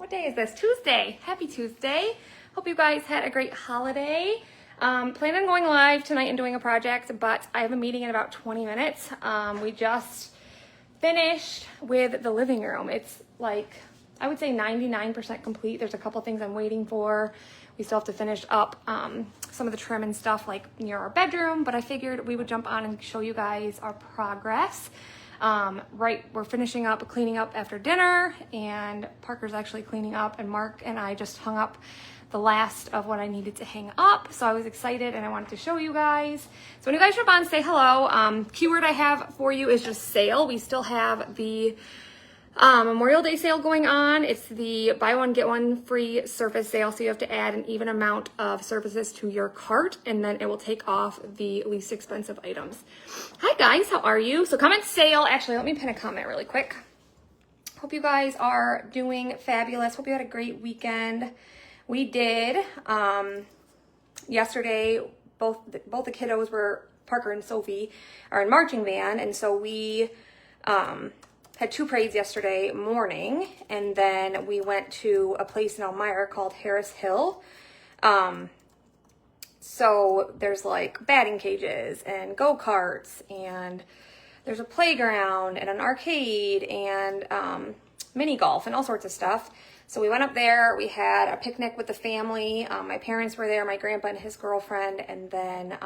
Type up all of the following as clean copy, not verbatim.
What day is this? Tuesday. Happy Tuesday. Hope you guys had a great holiday. Plan on going live tonight and doing a project, but I have a meeting in about 20 minutes. We just finished with the living room. It's like, I would say 99% complete. There's a couple things I'm waiting for. We still have to finish up some of the trim and stuff like near our bedroom, but I figured we would jump on and show you guys our progress. We're finishing up cleaning up after dinner, and Parker's actually cleaning up, and Mark and I just hung up the last of what I needed to hang up. So I was excited and I wanted to show you guys. So when you guys jump on, say hello. Keyword I have for you is just sale. We still have the Memorial Day sale going on. It's the buy one, get one free surface sale. So you have to add an even amount of surfaces to your cart, and then it will take off the least expensive items. Hi guys, how are you? So comment sale. Actually, let me pin a comment really quick. Hope you guys are doing fabulous. Hope you had a great weekend. We did. Yesterday, both the kiddos were, Parker and Sophie are in marching band, and so we had two parades yesterday morning, and then we went to a place in Elmira called Harris Hill. So there's like batting cages and go-karts, and there's a playground and an arcade and mini golf and all sorts of stuff. So we went up there, we had a picnic with the family. My parents were there, my grandpa and his girlfriend, and then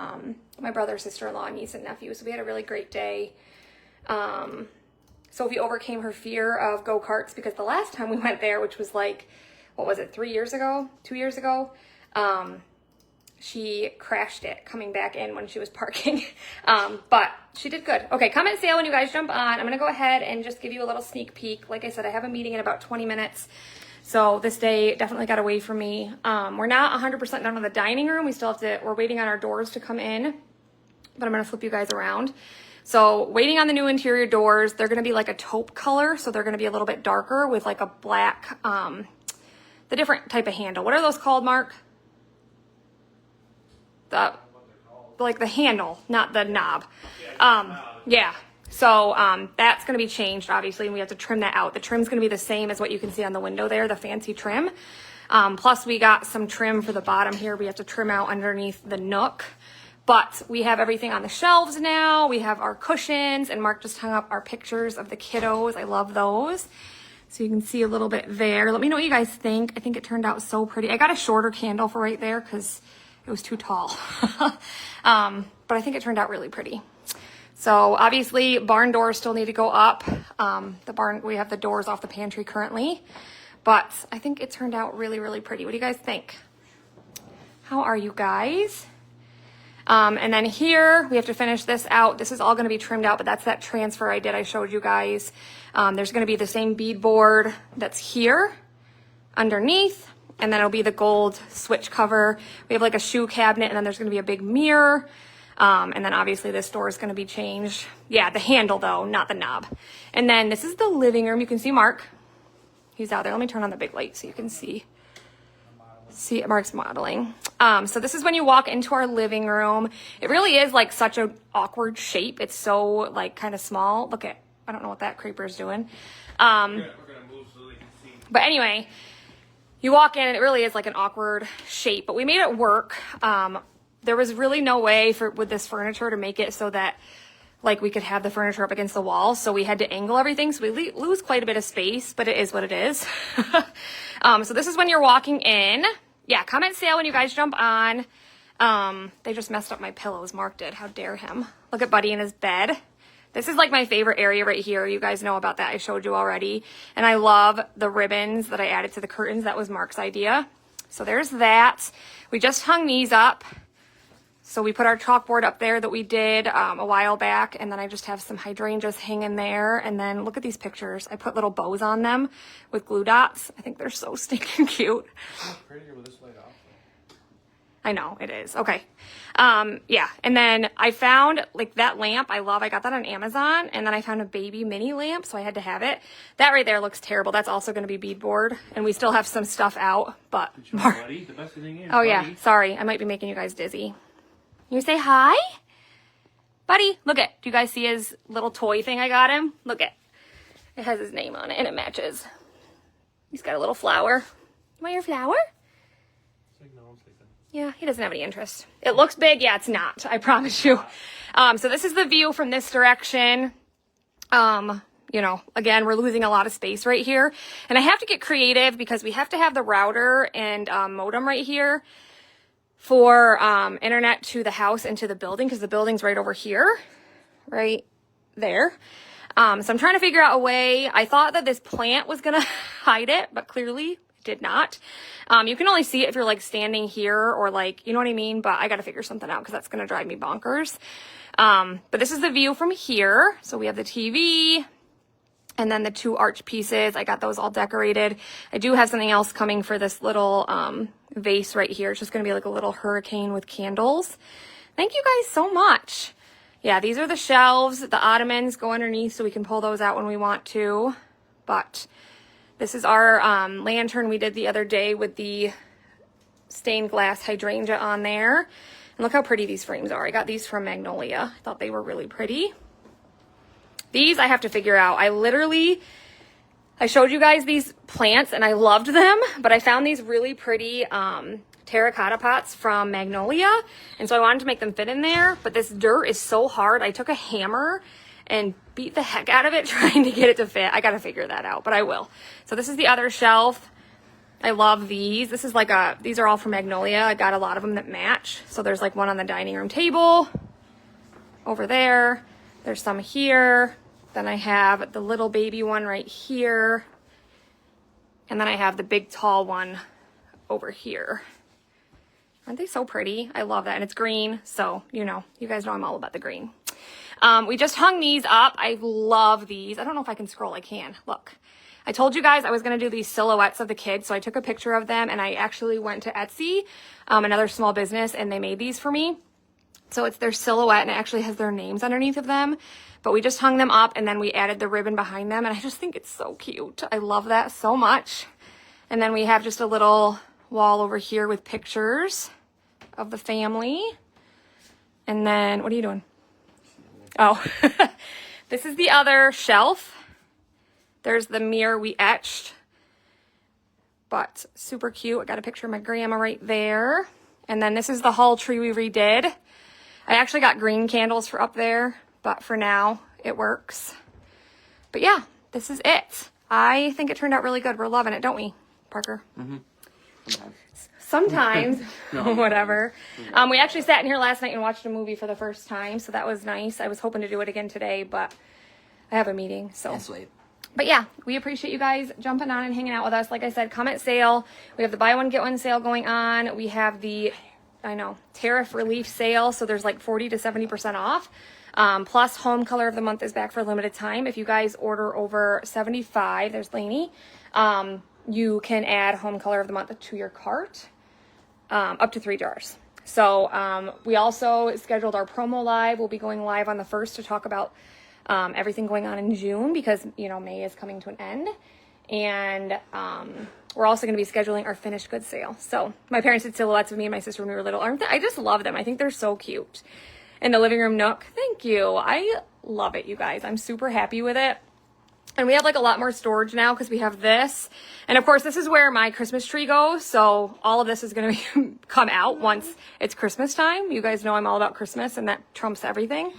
my brother, sister-in-law, niece, and nephew. So we had a really great day. Sophie overcame her fear of go-karts because the last time we went there, which was like, what was it, 2 years ago, she crashed it coming back in when she was parking. But she did good. Okay, comment sale when you guys jump on. I'm going to go ahead and just give you a little sneak peek. Like I said, I have a meeting in about 20 minutes. So this day definitely got away from me. We're not 100% done with the dining room. We're waiting on our doors to come in, but I'm going to flip you guys around. So waiting on the new interior doors. They're going to be like a taupe color. So they're going to be a little bit darker with like a black, the different type of handle. What are those called, Mark? Like the handle, not the knob. Yeah. So that's going to be changed, obviously, and we have to trim that out. The trim's going to be the same as what you can see on the window there, the fancy trim. Plus, we got some trim for the bottom here. We have to trim out underneath the nook. But we have everything on the shelves now. We have our cushions, and Mark just hung up our pictures of the kiddos. I love those. So you can see a little bit there. Let me know what you guys think. I think it turned out so pretty. I got a shorter candle for right there because it was too tall. But I think it turned out really pretty. So obviously barn doors still need to go up. We have the doors off the pantry currently, but I think it turned out really, really pretty. What do you guys think? How are you guys? And then here we have to finish this out. This is all going to be trimmed out, but that's that transfer I showed you guys. There's going to be the same beadboard that's here underneath, and then it'll be the gold switch cover. We have like a shoe cabinet, and then there's going to be a big mirror. And then obviously this door is going to be changed. Yeah, the handle though, not the knob. And then this is the living room. You can see Mark. He's out there. Let me turn on the big light so you can see Mark's modeling. So this is when you walk into our living room. It really is like such an awkward shape. It's so like kind of small. Look at, I don't know what that creeper is doing. We're gonna move so they can see. But anyway, you walk in and it really is like an awkward shape, but we made it work. There was really no way with this furniture to make it so that like we could have the furniture up against the wall. So we had to angle everything. So we lose quite a bit of space, but it is what it is. So this is when you're walking in. Yeah, comment sale when you guys jump on. They just messed up my pillows. Mark did. How dare him? Look at Buddy in his bed. This is like my favorite area right here. You guys know about that. I showed you already. And I love the ribbons that I added to the curtains. That was Mark's idea. So there's that. We just hung these up. So we put our chalkboard up there that we did a while back, and then I just have some hydrangeas hanging there. And then look at these pictures. I put little bows on them with glue dots. I think they're so stinking cute. It's prettier with this light off. I know, it is. Okay. Yeah, and then I found like that lamp. I got that on Amazon, and then I found a baby mini lamp, so I had to have it. That right there looks terrible. That's also going to be beadboard, and we still have some stuff out. But Buddy, the best thing is, oh yeah, sorry, I might be making you guys dizzy. You say hi? Buddy, look at, do you guys see his little toy thing I got him? Look at, it has his name on it and it matches. He's got a little flower. You want your flower? It's like, no, I'm sleeping. Yeah, he doesn't have any interest. It looks big. Yeah, it's not. I promise you. So this is the view from this direction. You know, again, we're losing a lot of space right here. And I have to get creative because we have to have the router and modem right here for internet to the house and to the building because the building's right over here, right there. So I'm trying to figure out a way. I thought that this plant was going to hide it, but clearly it did not. You can only see it if you're like standing here or like, you know what I mean? But I got to figure something out because that's going to drive me bonkers. But this is the view from here. So we have the TV. And then the 2 arch pieces, I got those all decorated. I do have something else coming for this little vase right here. It's just going to be like a little hurricane with candles. Thank you guys so much. Yeah, these are the shelves. The ottomans go underneath so we can pull those out when we want to. But this is our lantern we did the other day with the stained glass hydrangea on there. And look how pretty these frames are. I got these from Magnolia. I thought they were really pretty. These I have to figure out. I showed you guys these plants and I loved them, but I found these really pretty terracotta pots from Magnolia. And so I wanted to make them fit in there, but this dirt is so hard. I took a hammer and beat the heck out of it trying to get it to fit. I got to figure that out, but I will. So this is the other shelf. I love these. This is like these are all from Magnolia. I got a lot of them that match. So there's like one on the dining room table over there. There's some here. Then I have the little baby one right here. And then I have the big tall one over here. Aren't they so pretty? I love that. And it's green. So, you know, you guys know I'm all about the green. We just hung these up. I love these. I don't know if I can scroll. I can. Look. I told you guys I was going to do these silhouettes of the kids. So I took a picture of them and I actually went to Etsy, another small business, and they made these for me. So it's their silhouette and it actually has their names underneath of them. But we just hung them up and then we added the ribbon behind them. And I just think it's so cute. I love that so much. And then we have just a little wall over here with pictures of the family. And then, what are you doing? Oh, this is the other shelf. There's the mirror we etched. But super cute. I got a picture of my grandma right there. And then this is the whole tree we redid. I actually got green candles for up there, but for now it works. But yeah, this is it. I think it turned out really good. We're loving it, don't we, Parker? Mm-hmm. Sometimes, whatever. We actually sat in here last night and watched a movie for the first time, so that was nice. I was hoping to do it again today, but I have a meeting, so. That's sweet. But yeah, we appreciate you guys jumping on and hanging out with us. Like I said, comment sale. We have the buy one, get one sale going on. We have the tariff relief sale. So there's like 40 to 70% off. Plus home color of the month is back for a limited time. If you guys order over 75, there's Lainey, you can add home color of the month to your cart, up to 3 jars. So, we also scheduled our promo live. We'll be going live on the 1st to talk about, everything going on in June because, you know, May is coming to an end. And, we're also going to be scheduling our finished goods sale. So my parents did silhouettes of me and my sister when we were little. I just love them. I think they're so cute. And the living room nook. Thank you. I love it, you guys. I'm super happy with it. And we have like a lot more storage now because we have this. And of course, this is where my Christmas tree goes. So all of this is going to come out once it's Christmas time. You guys know I'm all about Christmas and that trumps everything.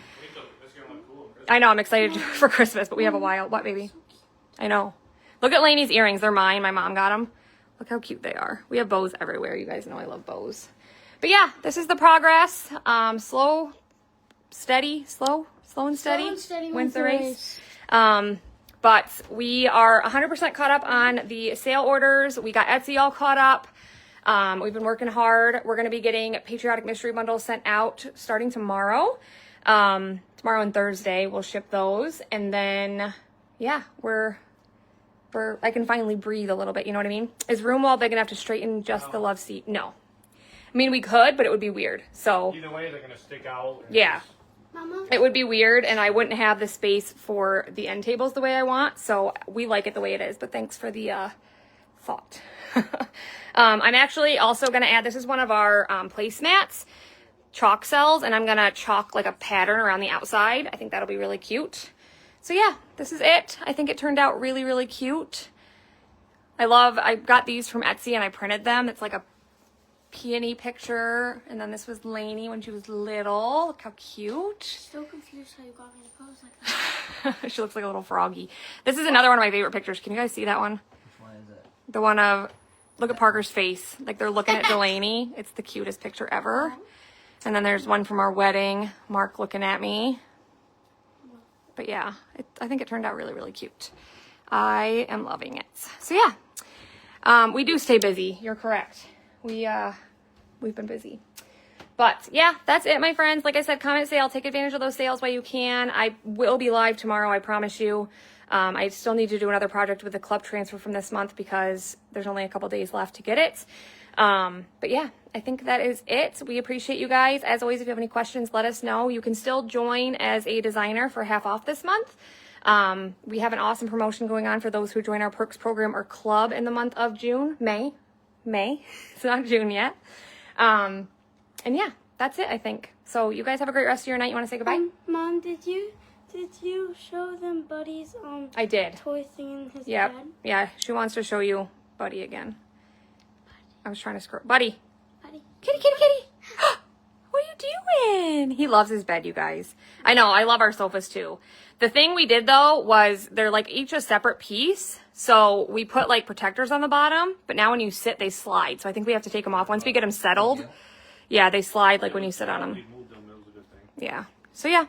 I know. I'm excited for Christmas, but we have a while. What, baby? I know. Look at Lainey's earrings. They're mine. My mom got them. Look how cute they are. We have bows everywhere. You guys know I love bows. But yeah, this is the progress. Slow, steady, slow and steady. Wins the race. But we are 100% caught up on the sale orders. We got Etsy all caught up. We've been working hard. We're going to be getting Patriotic Mystery Bundles sent out starting tomorrow. Tomorrow and Thursday, we'll ship those. And then, yeah, I can finally breathe a little bit, you know what I mean? Is room wall big enough to straighten just the love seat? No. I mean, we could, but it would be weird. So either way, they're going to stick out. Yeah. Mama? It would be weird, and I wouldn't have the space for the end tables the way I want. So we like it the way it is, but thanks for the thought. I'm actually also going to add, this is one of our placemats, chalk cells, and I'm going to chalk like a pattern around the outside. I think that'll be really cute. So yeah, this is it. I think it turned out really, really cute. I got these from Etsy and I printed them. It's like a peony picture. And then this was Lainey when she was little. Look how cute. Still confused how you got me to pose like that. She looks like a little froggy. This is another one of my favorite pictures. Can you guys see that one? Which one is it? The one of, look at Parker's face. Like they're looking at Delaney. It's the cutest picture ever. And then there's one from our wedding. Mark looking at me. But yeah, I think it turned out really, really cute. I am loving it. So yeah, we do stay busy. You're correct. We've been busy. But yeah, that's it, my friends. Like I said, comment sale. Take advantage of those sales while you can. I will be live tomorrow, I promise you. I still need to do another project with the club transfer from this month because there's only a couple days left to get it. But yeah, I think that is it. We appreciate you guys. As always, if you have any questions, let us know. You can still join as a designer for half off this month. We have an awesome promotion going on for those who join our perks program or club in the month of May. It's not June yet. And yeah, that's it, I think. So you guys have a great rest of your night. You want to say goodbye? Mom, did you show them Buddy's I did. toy thing in his Yep. bed? Yeah, she wants to show you Buddy again. I was trying to scroll. Buddy. Buddy. Kitty, kitty, kitty. What are you doing? He loves his bed, you guys. I know, I love our sofas too. The thing we did though was they're like each a separate piece. So we put like protectors on the bottom, but now when you sit, they slide. So I think we have to take them off. Once we get them settled, yeah, they slide like when you sit on them. We moved them, it was a good thing. Yeah. So yeah.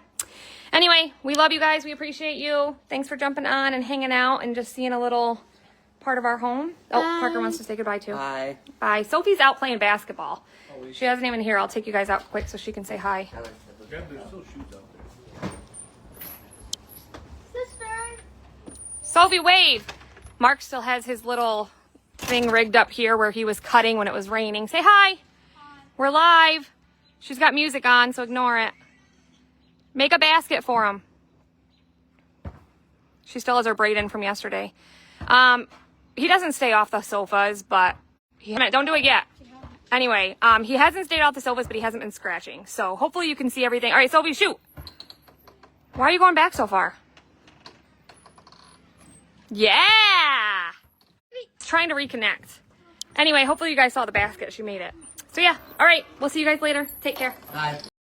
Anyway, we love you guys. We appreciate you. Thanks for jumping on and hanging out and just seeing a little part of our home. Oh, Parker wants to say goodbye too. Hi. Bye. Sophie's out playing basketball. She hasn't even here. I'll take you guys out quick so she can say hi. Yeah, there's still shoes out there. Sister. Sophie, wave. Mark still has his little thing rigged up here where he was cutting when it was raining. Say hi. Hi. We're live. She's got music on, so ignore it. Make a basket for him. She still has her braid in from yesterday. He doesn't stay off the sofas, but don't do it yet. Anyway, he hasn't stayed off the sofas, but he hasn't been scratching. So hopefully you can see everything. All right, Sophie, shoot. Why are you going back so far? Yeah. Trying to reconnect. Anyway, hopefully you guys saw the basket. She made it. So yeah. All right. We'll see you guys later. Take care. Bye.